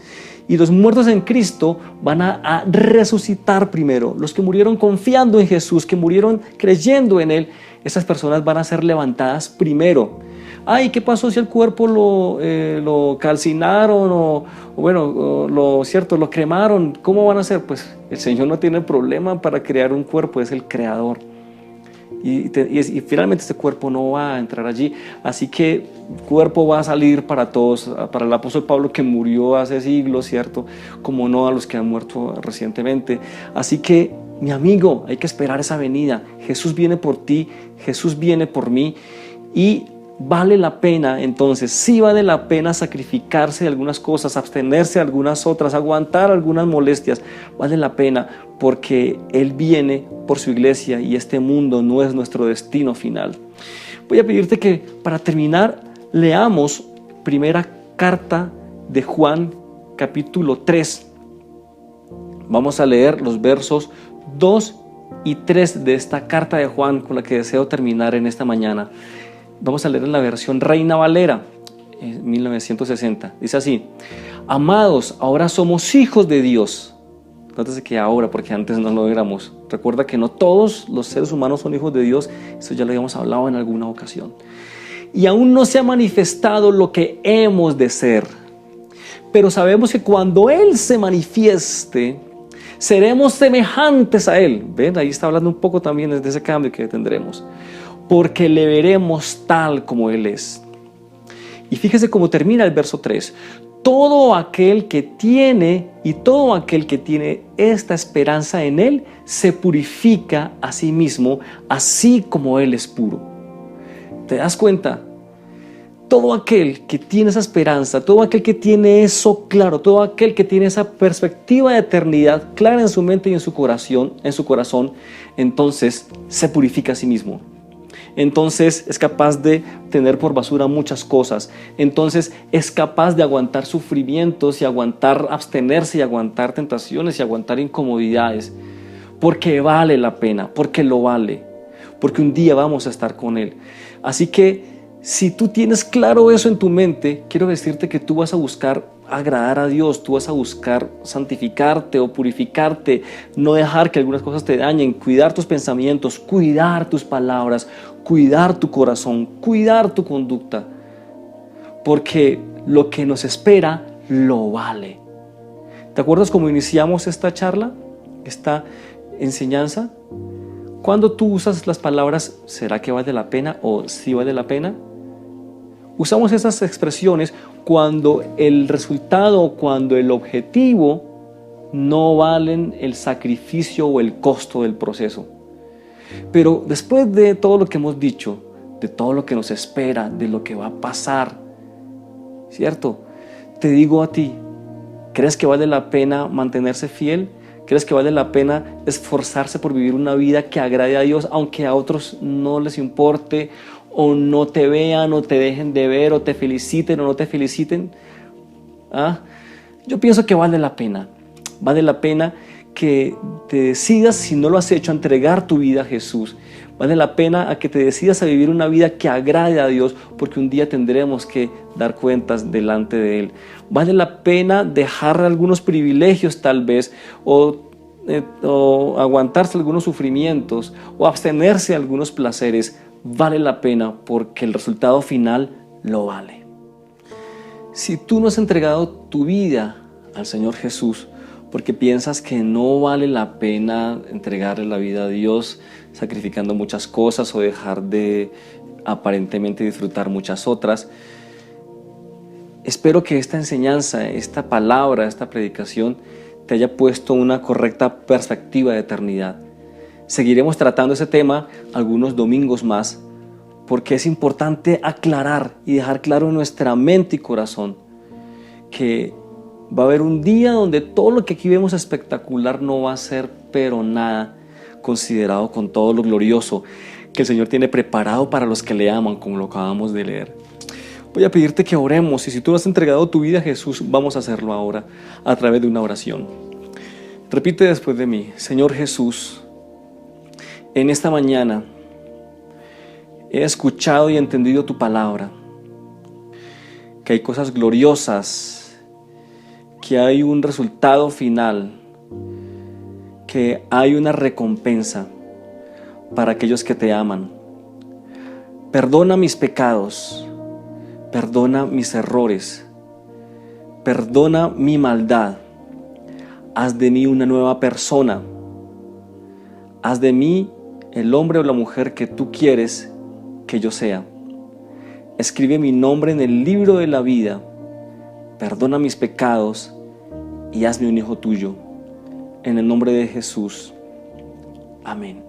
A: y los muertos en Cristo van a resucitar primero. Los que murieron confiando en Jesús, que murieron creyendo en Él, esas personas van a ser levantadas primero. Ay, ¿qué pasó si el cuerpo lo calcinaron lo cremaron? ¿Cómo van a hacer? Pues el Señor no tiene problema para crear un cuerpo, es el creador. Y finalmente este cuerpo no va a entrar allí, así que el cuerpo va a salir para todos, para el apóstol Pablo que murió hace siglos, ¿cierto? Como no a los que han muerto recientemente. Así que, mi amigo, hay que esperar esa venida. Jesús viene por ti, Jesús viene por mí, y vale la pena, entonces, sí vale la pena sacrificarse de algunas cosas, abstenerse de algunas otras, aguantar algunas molestias, vale la pena porque Él viene por su iglesia y este mundo no es nuestro destino final. Voy a pedirte que para terminar leamos primera carta de Juan, capítulo 3. Vamos a leer los versos 2 y 3 de esta carta de Juan con la que deseo terminar en esta mañana. Vamos a leer en la versión Reina Valera, 1960. Dice así: amados, ahora somos hijos de Dios. Nótese que ahora, porque antes no lo éramos. Recuerda que no todos los seres humanos son hijos de Dios. Eso ya lo habíamos hablado en alguna ocasión. Y aún no se ha manifestado lo que hemos de ser. Pero sabemos que cuando Él se manifieste, seremos semejantes a Él. ¿Ven? Ahí está hablando un poco también de ese cambio que tendremos. Porque le veremos tal como Él es. Y fíjese cómo termina el verso 3. Todo aquel que tiene esta esperanza en Él se purifica a sí mismo, así como Él es puro. ¿Te das cuenta? Todo aquel que tiene esa esperanza, todo aquel que tiene eso claro, todo aquel que tiene esa perspectiva de eternidad clara en su mente y en su corazón, entonces se purifica a sí mismo. Entonces es capaz de tener por basura muchas cosas. Entonces es capaz de aguantar sufrimientos y abstenerse y aguantar tentaciones y aguantar incomodidades. Porque vale la pena, porque lo vale. Porque un día vamos a estar con Él. Así que si tú tienes claro eso en tu mente, quiero decirte que tú vas a buscar agradar a Dios, tú vas a buscar santificarte o purificarte, no dejar que algunas cosas te dañen, cuidar tus pensamientos, cuidar tus palabras, cuidar tu corazón, cuidar tu conducta, porque lo que nos espera lo vale. ¿Te acuerdas cómo iniciamos esta charla, esta enseñanza? Cuando tú usas las palabras ¿será que vale la pena? O ¿sí vale la pena? Usamos esas expresiones cuando el resultado, cuando el objetivo no valen el sacrificio o el costo del proceso. Pero después de todo lo que hemos dicho, de todo lo que nos espera, de lo que va a pasar, ¿cierto? Te digo a ti, ¿crees que vale la pena mantenerse fiel? ¿Crees que vale la pena esforzarse por vivir una vida que agrade a Dios, aunque a otros no les importe, o no te vean, o te dejen de ver, o te feliciten o no te feliciten? Yo pienso que vale la pena. Vale la pena que te decidas, si no lo has hecho, a entregar tu vida a Jesús. Vale la pena a que te decidas a vivir una vida que agrade a Dios, porque un día tendremos que dar cuentas delante de Él. Vale la pena dejar algunos privilegios tal vez, o aguantarse algunos sufrimientos, o abstenerse de algunos placeres. Vale la pena porque el resultado final lo vale. Si tú no has entregado tu vida al Señor Jesús porque piensas que no vale la pena entregarle la vida a Dios sacrificando muchas cosas o dejar de aparentemente disfrutar muchas otras, espero que esta enseñanza, esta palabra, esta predicación te haya puesto una correcta perspectiva de eternidad. Seguiremos tratando ese tema algunos domingos más, porque es importante aclarar y dejar claro en nuestra mente y corazón que va a haber un día donde todo lo que aquí vemos espectacular no va a ser pero nada considerado con todo lo glorioso que el Señor tiene preparado para los que le aman, como lo acabamos de leer. Voy a pedirte que oremos, y si tú no has entregado tu vida a Jesús, vamos a hacerlo ahora a través de una oración. Repite después de mí: Señor Jesús, en esta mañana he escuchado y entendido tu palabra, que hay cosas gloriosas, que hay un resultado final, que hay una recompensa para aquellos que te aman. Perdona mis pecados, perdona mis errores, perdona mi maldad, haz de mí una nueva persona, haz de mí el hombre o la mujer que tú quieres que yo sea. Escribe mi nombre en el libro de la vida, perdona mis pecados y hazme un hijo tuyo. En el nombre de Jesús. Amén.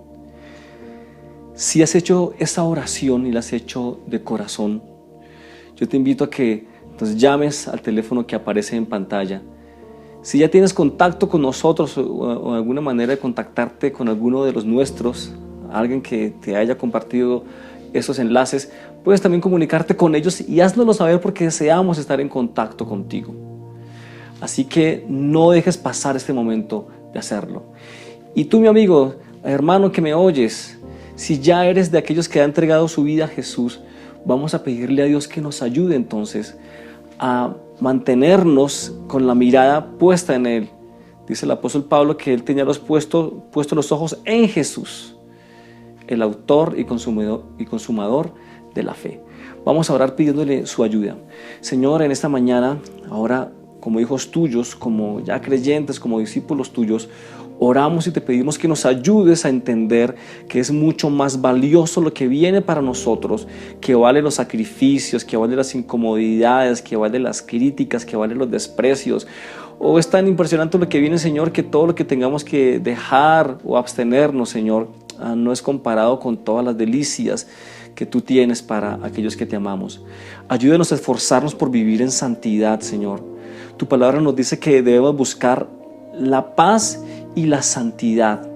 A: Si has hecho esa oración y la has hecho de corazón, yo te invito a que nos llames al teléfono que aparece en pantalla. Si ya tienes contacto con nosotros o alguna manera de contactarte con alguno de los nuestros, alguien que te haya compartido esos enlaces, puedes también comunicarte con ellos y haznoslo saber porque deseamos estar en contacto contigo. Así que no dejes pasar este momento de hacerlo. Y tú, mi amigo, hermano que me oyes, si ya eres de aquellos que han entregado su vida a Jesús, vamos a pedirle a Dios que nos ayude entonces a mantenernos con la mirada puesta en Él. Dice el apóstol Pablo que él tenía puesto los ojos en Jesús, el autor y consumador de la fe. Vamos a orar pidiéndole su ayuda. Señor, en esta mañana, ahora como hijos tuyos, como ya creyentes, como discípulos tuyos, oramos y te pedimos que nos ayudes a entender que es mucho más valioso lo que viene para nosotros, que vale los sacrificios, que vale las incomodidades, que vale las críticas, que vale los desprecios. O es tan impresionante lo que viene, Señor, que todo lo que tengamos que dejar o abstenernos, Señor, no es comparado con todas las delicias que tú tienes para aquellos que te amamos. Ayúdanos a esforzarnos por vivir en santidad, Señor. Tu palabra nos dice que debemos buscar la paz y la santidad.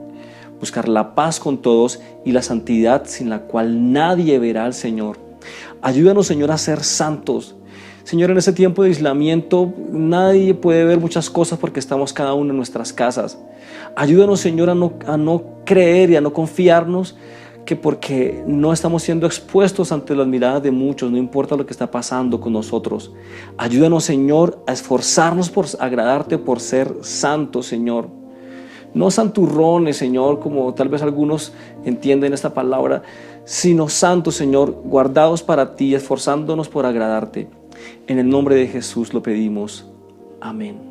A: Buscar la paz con todos y la santidad sin la cual nadie verá al Señor. Ayúdanos, Señor, a ser santos. Señor, en este tiempo de aislamiento nadie puede ver muchas cosas porque estamos cada uno en nuestras casas. Ayúdanos, Señor, a no creer y a no confiarnos que porque no estamos siendo expuestos ante las miradas de muchos, no importa lo que está pasando con nosotros. Ayúdanos, Señor, a esforzarnos por agradarte, por ser santos, Señor. No santurrones, Señor, como tal vez algunos entienden esta palabra, sino santos, Señor, guardados para ti, esforzándonos por agradarte. En el nombre de Jesús lo pedimos. Amén.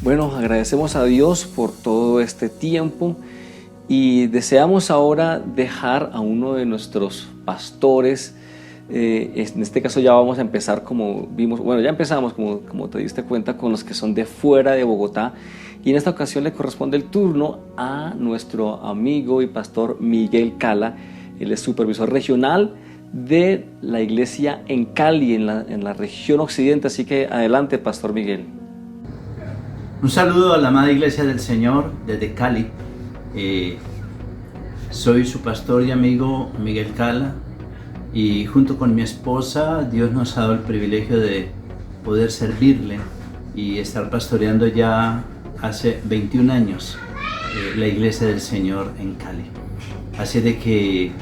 A: Bueno, agradecemos a Dios por todo este tiempo y deseamos ahora dejar a uno de nuestros pastores. En este caso ya vamos a empezar como vimos, bueno, ya empezamos como te diste cuenta con los que son de fuera de Bogotá, y en esta ocasión le corresponde el turno a nuestro amigo y pastor Miguel Cala. Él es supervisor regional de la iglesia en Cali, en la región occidente, así que adelante, pastor Miguel.
E: Un saludo a la amada Iglesia del Señor desde Cali. Soy su pastor y amigo Miguel Cala, y junto con mi esposa Dios nos ha dado el privilegio de poder servirle y estar pastoreando ya hace 21 años la Iglesia del Señor en Cali. Así de que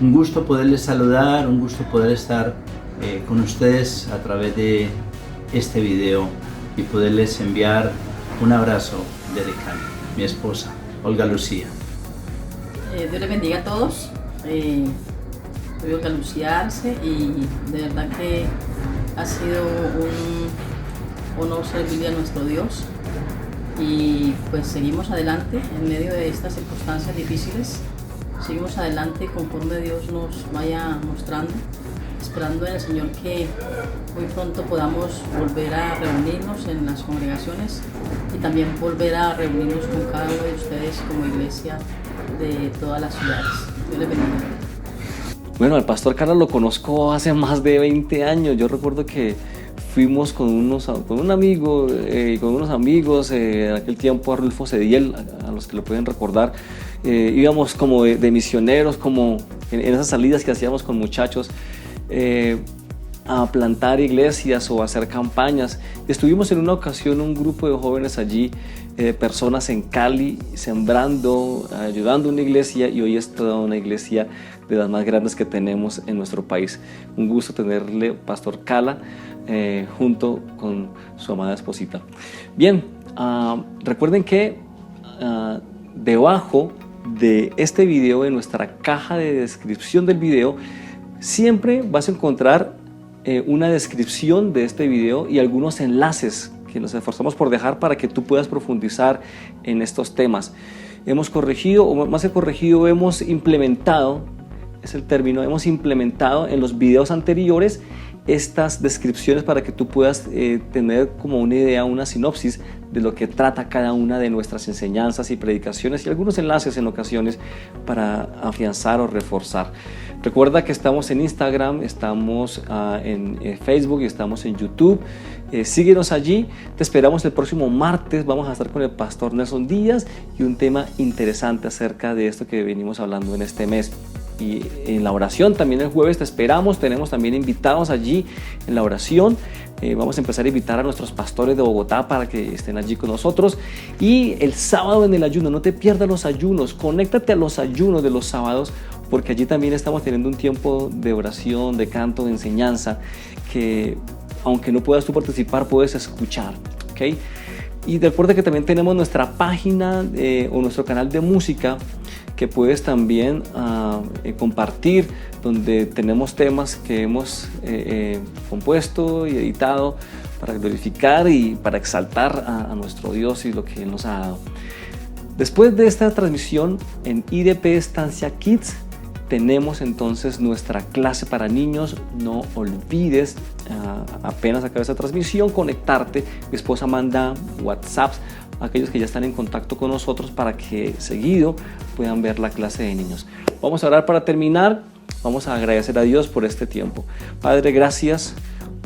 E: un gusto poderles saludar, un gusto poder estar con ustedes a través de este video y poderles enviar un abrazo desde Cali, mi esposa, Olga Lucía.
F: Dios les bendiga a todos. Soy Olga Lucía Arce y de verdad que ha sido un honor servirle a nuestro Dios. Y pues seguimos adelante en medio de estas circunstancias difíciles. Seguimos adelante conforme Dios nos vaya mostrando, esperando en el Señor que muy pronto podamos volver a reunirnos en las congregaciones y también volver a reunirnos con cada uno de ustedes como iglesia de todas las ciudades. Dios les bendiga.
A: Bueno, al pastor Carlos lo conozco hace más de 20 años. Yo recuerdo que fuimos con un amigo y con unos amigos en aquel tiempo a Rulfo Cediel, a los que lo pueden recordar. Íbamos como de misioneros, como en esas salidas que hacíamos con muchachos. a plantar iglesias o a hacer campañas. Estuvimos en una ocasión un grupo de jóvenes allí, personas en Cali, sembrando, ayudando a una iglesia, y hoy es toda una iglesia de las más grandes que tenemos en nuestro país. Un gusto tenerle, Pastor Cala, junto con su amada esposita. Bien, recuerden que debajo de este video, en nuestra caja de descripción del video, siempre vas a encontrar una descripción de este video y algunos enlaces que nos esforzamos por dejar para que tú puedas profundizar en estos temas. Hemos corregido, o más que corregido, hemos implementado, es el término, hemos implementado en los videos anteriores estas descripciones para que tú puedas tener como una idea, una sinopsis de lo que trata cada una de nuestras enseñanzas y predicaciones, y algunos enlaces en ocasiones para afianzar o reforzar. Recuerda que estamos en Instagram, estamos en Facebook y estamos en YouTube. Síguenos allí. Te esperamos el próximo martes. Vamos a estar con el pastor Nelson Díaz y un tema interesante acerca de esto que venimos hablando en este mes. Y en la oración también el jueves te esperamos. Tenemos también invitados allí en la oración. Vamos a empezar a invitar a nuestros pastores de Bogotá para que estén allí con nosotros. Y el sábado en el ayuno, no te pierdas los ayunos. Conéctate a los ayunos de los sábados, porque allí también estamos teniendo un tiempo de oración, de canto, de enseñanza, que aunque no puedas tú participar, puedes escuchar, ¿ok? Y recuerda que también tenemos nuestra página o nuestro canal de música que puedes también compartir, donde tenemos temas que hemos compuesto y editado para glorificar y para exaltar a nuestro Dios y lo que Él nos ha dado. Después de esta transmisión en IDP Estancia Kids, tenemos entonces nuestra clase para niños. No olvides, apenas acabe esta transmisión, conectarte. Mi esposa manda WhatsApps a aquellos que ya están en contacto con nosotros para que seguido puedan ver la clase de niños. Vamos a orar para terminar. Vamos a agradecer a Dios por este tiempo. Padre, gracias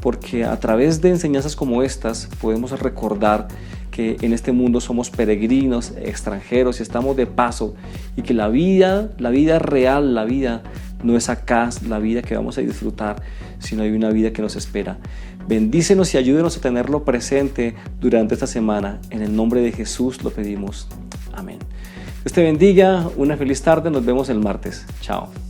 A: porque a través de enseñanzas como estas podemos recordar que en este mundo somos peregrinos, extranjeros y estamos de paso, y que la vida real, la vida no es acá, la vida que vamos a disfrutar, sino hay una vida que nos espera. Bendícenos y ayúdenos a tenerlo presente durante esta semana. En el nombre de Jesús lo pedimos. Amén. Dios te bendiga, una feliz tarde, nos vemos el martes. Chao.